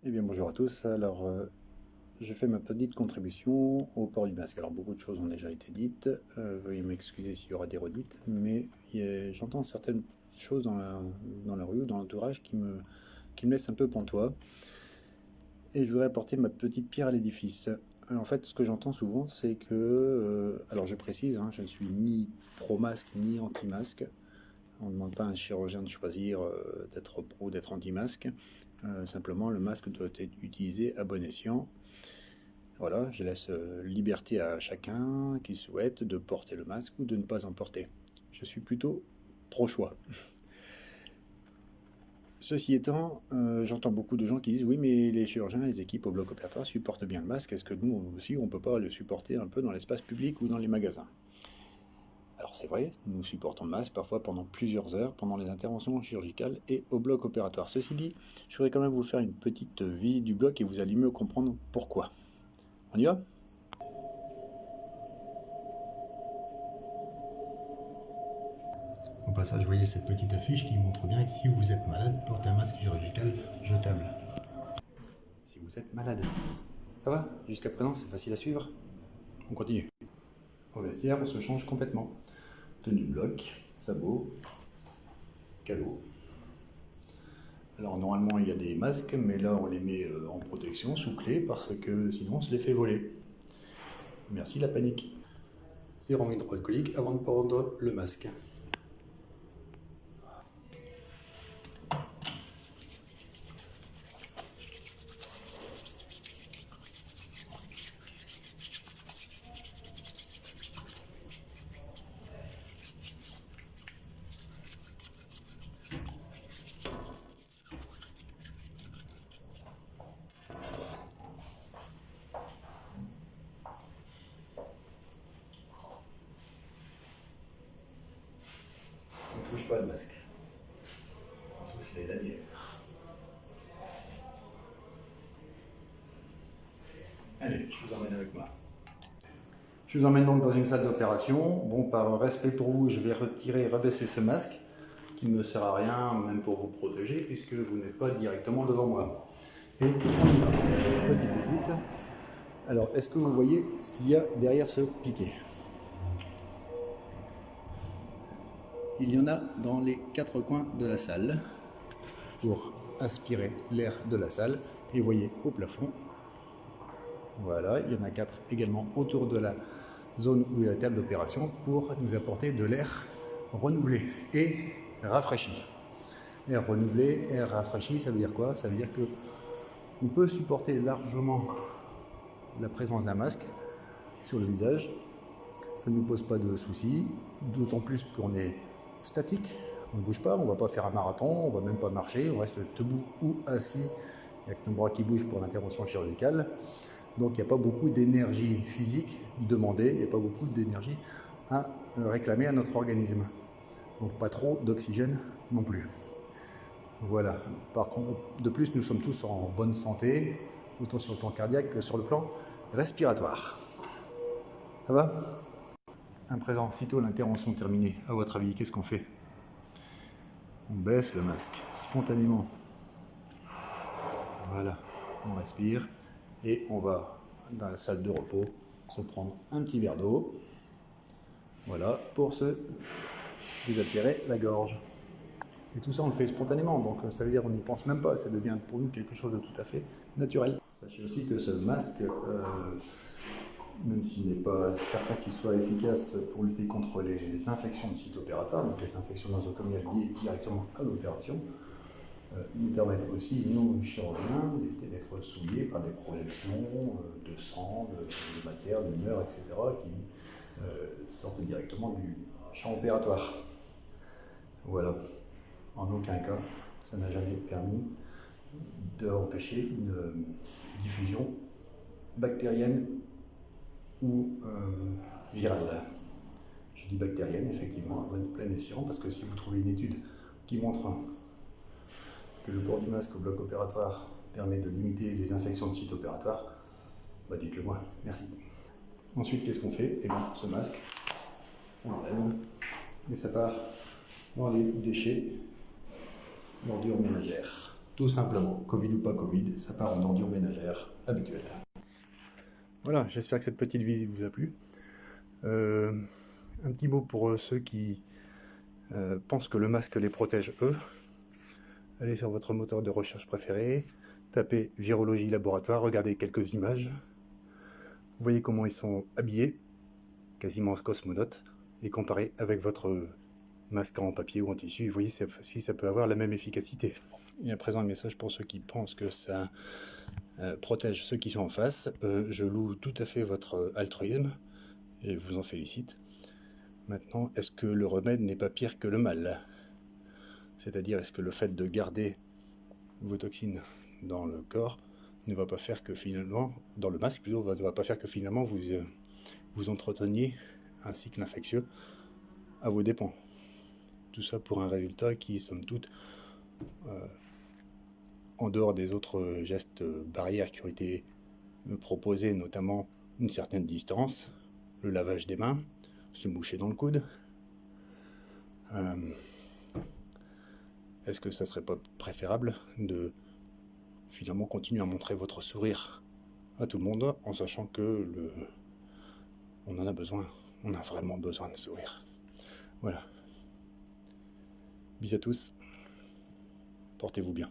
Eh bien bonjour à tous, alors je fais ma petite contribution au port du masque. Alors beaucoup de choses ont déjà été dites, veuillez m'excuser s'il y aura des redites, mais j'entends certaines choses dans la rue ou dans l'entourage qui me laissent un peu pantois, et je voudrais apporter ma petite pierre à l'édifice. En fait, ce que j'entends souvent, c'est que, alors je précise, hein, je ne suis ni pro-masque ni anti-masque. On ne demande pas à un chirurgien de choisir d'être pro ou d'être anti-masque. Simplement, le masque doit être utilisé à bon escient. Voilà, je laisse liberté à chacun qui souhaite de porter le masque ou de ne pas en porter. Je suis plutôt pro-choix. Ceci étant, j'entends beaucoup de gens qui disent oui, mais les chirurgiens, les équipes au bloc opératoire supportent bien le masque. Est-ce que nous aussi, on ne peut pas le supporter un peu dans l'espace public ou dans les magasins? Alors c'est vrai, nous supportons le masque parfois pendant plusieurs heures, pendant les interventions chirurgicales et au bloc opératoire. Ceci dit, je voudrais quand même vous faire une petite visite du bloc et vous allez mieux comprendre pourquoi. On y va? Au passage, vous voyez cette petite affiche qui montre bien que si vous êtes malade, portez un masque chirurgical jetable. Si vous êtes malade. Ça va? Jusqu'à présent, c'est facile à suivre? On continue. Au vestiaire, on se change complètement. Tenue bloc, sabots, calot. Alors normalement, il y a des masques, mais là, on les met en protection, sous clé, parce que sinon, on se les fait voler. Merci la panique. Sérum hydroalcoolique avant de prendre le masque. On ne touche pas le masque. On touche les lanières. Allez, je vous emmène avec moi. Je vous emmène donc dans une salle d'opération. Bon, par respect pour vous, je vais retirer et rebaisser ce masque, qui ne me sert à rien, même pour vous protéger, puisque vous n'êtes pas directement devant moi. Et on y va. Petite visite. Alors, est-ce que vous voyez ce qu'il y a derrière ce piquet? Il y en a dans les quatre coins de la salle pour aspirer l'air de la salle. Et vous voyez au plafond, voilà, il y en a quatre également autour de la zone où est la table d'opération pour nous apporter de l'air renouvelé et rafraîchi. Air renouvelé, air rafraîchi, ça veut dire quoi? Ça veut dire que on peut supporter largement la présence d'un masque sur le visage. Ça ne nous pose pas de soucis, d'autant plus qu'on est statique, on ne bouge pas, on ne va pas faire un marathon, on ne va même pas marcher, on reste debout ou assis, il n'y a que nos bras qui bougent pour l'intervention chirurgicale. Donc il n'y a pas beaucoup d'énergie physique demandée, il n'y a pas beaucoup d'énergie à réclamer à notre organisme. Donc pas trop d'oxygène non plus. Voilà. Par contre, de plus, nous sommes tous en bonne santé, autant sur le plan cardiaque que sur le plan respiratoire. Ça va? À présent, sitôt l'intervention terminée, à votre avis, qu'est-ce qu'on fait? On baisse le masque spontanément. Voilà, on respire et on va dans la salle de repos se prendre un petit verre d'eau. Voilà, pour se désaltérer la gorge. Et tout ça, on le fait spontanément, donc ça veut dire qu'on n'y pense même pas, ça devient pour nous quelque chose de tout à fait naturel. Sachez aussi que ce masque, même s'il n'est pas certain qu'il soit efficace pour lutter contre les infections de site opératoire, donc les infections nosocomiales liées directement à l'opération, nous permettent aussi, nous chirurgiens, d'éviter d'être souillés par des projections de sang, de matière, d'humeur, etc., qui sortent directement du champ opératoire. Voilà. En aucun cas, ça n'a jamais permis d'empêcher une diffusion bactérienne ou virale. Je dis bactérienne, effectivement, à bon plein escient, parce que si vous trouvez une étude qui montre que le port du masque au bloc opératoire permet de limiter les infections de site opératoire, bah dites-le moi, merci. Ensuite, qu'est-ce qu'on fait? Eh bien, ce masque, on l'enlève et ça part dans les déchets, l'ordure ménagère. Tout simplement, Covid ou pas Covid, ça part en ordure ménagère habituelle. Voilà, j'espère que cette petite visite vous a plu. Un petit mot pour ceux qui pensent que le masque les protège eux. Allez sur votre moteur de recherche préféré, tapez virologie laboratoire, regardez quelques images. Vous voyez comment ils sont habillés, quasiment cosmonautes, et comparez avec votre masque en papier ou en tissu, vous voyez si ça peut avoir la même efficacité. Et à présent un message pour ceux qui pensent que ça protège ceux qui sont en face. Je loue tout à fait votre altruisme et vous en félicite. Maintenant, est-ce que le remède n'est pas pire que le mal? C'est-à-dire, est-ce que le fait de garder vos toxines dans le corps ne va pas faire que finalement, dans le masque plutôt, ne va pas faire que finalement vous entreteniez un cycle infectieux à vos dépens. Tout ça pour un résultat qui, somme toute, en dehors des autres gestes barrières qui ont été proposés, notamment une certaine distance, le lavage des mains, se moucher dans le coude, est-ce que ça serait pas préférable de finalement continuer à montrer votre sourire à tout le monde en sachant que on en a besoin, on a vraiment besoin de sourire. Voilà. Bisous à tous, portez-vous bien.